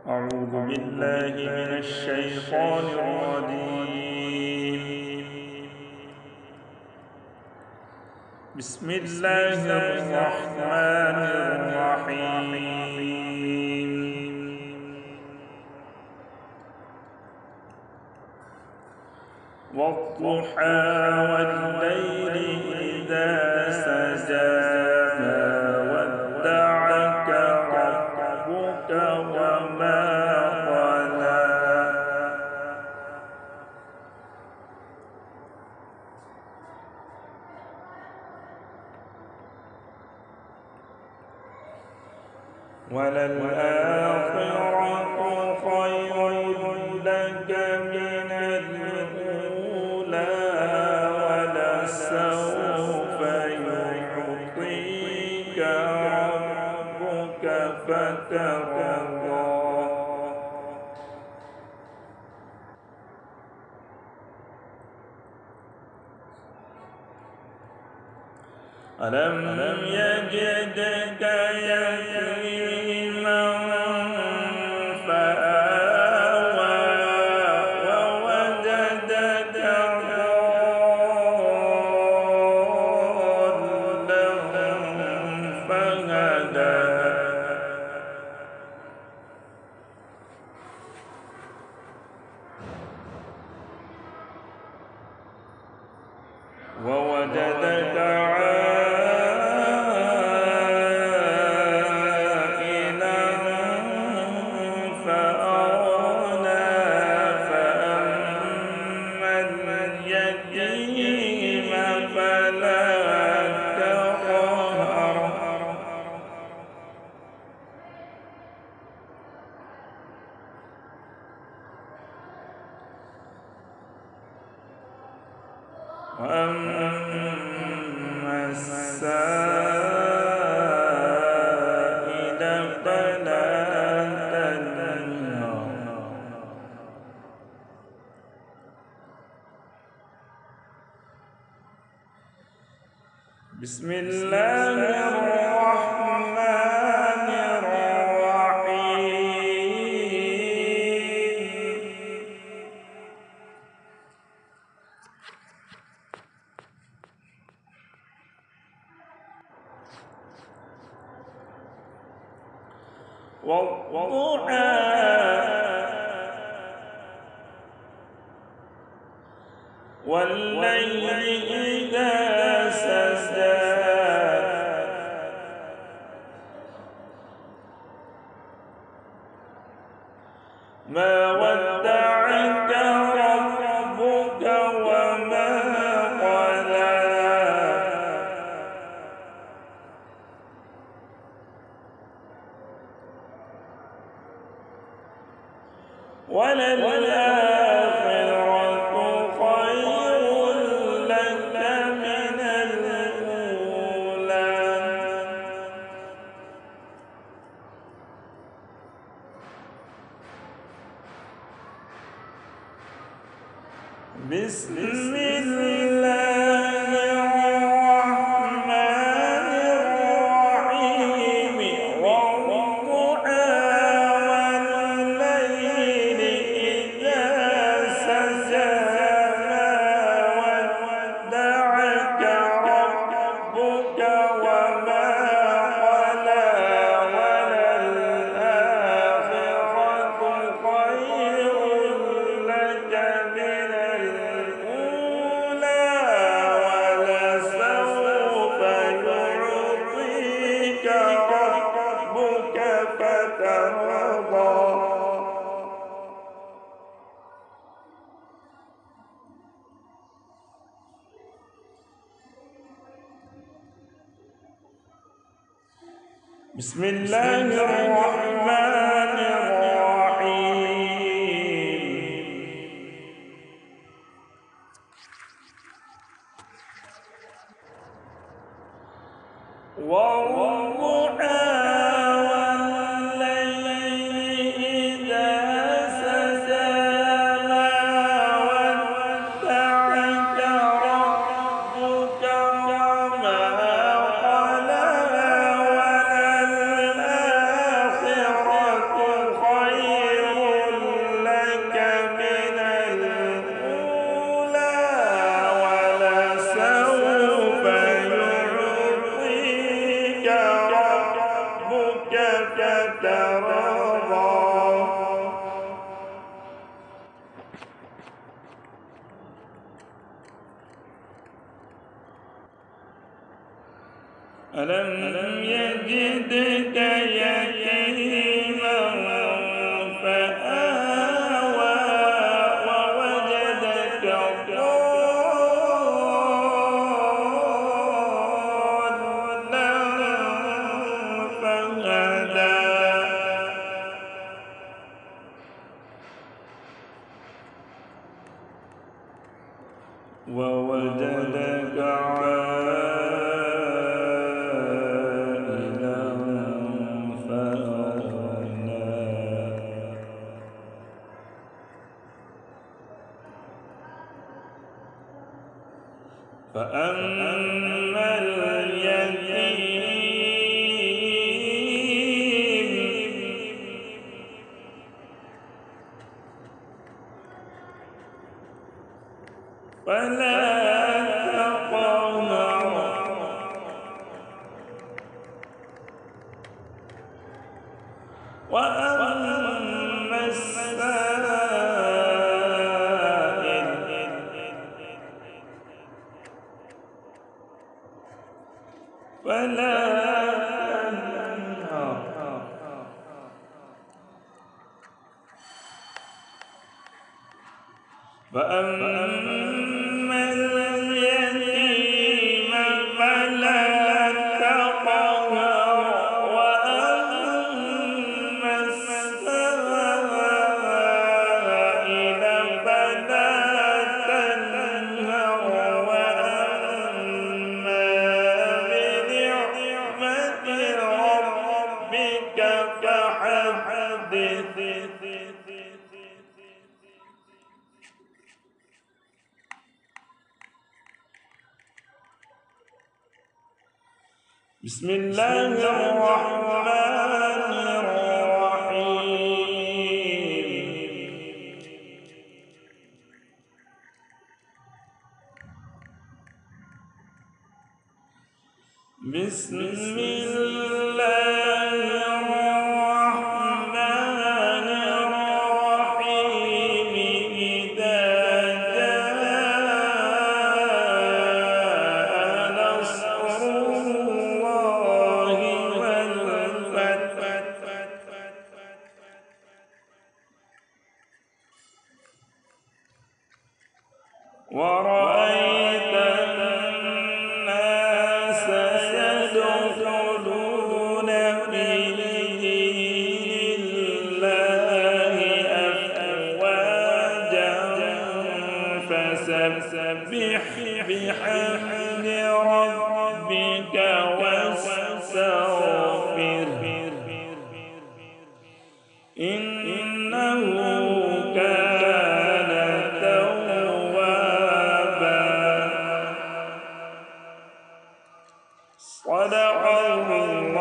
أعوذ بالله من الشيطان الرجيم. بسم الله الرحمن الرحيم. والضحى والليل إذا سجى ما ودعك ربك وما قلى وللآخرة خير لك من الأولى ولسوف يعطيك ربك فترضى ألم يجدك يتيما فآوى ووجدك ضالا فهدى ووجدك عائلا فأغنى فأما اليتيم فلا تقهر وأما السائل فلا تنهر بسم الله الرحمن الرحيم. والضحى والليل إذا سجى ما ودعك ربك وما قلى وللآخرة خير لك من الأولى بسم الله الرحمن الرحيم. والضحى والليل إذا سجى ما ودعك ربك وما قلى وللآخرة خير لك من الأولى ولسوف يعطيك ربك فترضى بسم الله الرحمن الرحيم. والضحى والليل إذا سجى ما ودعك ربك وما قلى وللآخرة ألم يجدك يتيما فآوى ووجدك ضالا فهدى ووجدك عائلا فأغنى فأما اليتيم فلا تقهر وأما السائل فلا تنهر فأما اليتيم فلا تقهر وأما السائل فلا تنهر وأما بنعمة ربك فحدث بسم الله الرحمن الرحيم بسم الله الرحمن الرحيم إذا جاء نصر الله والفتح ورأيت الناس يدخلون في دين الله أفواجا فسبح بحمد ربك واستغفره إنه كان توابا صدق الله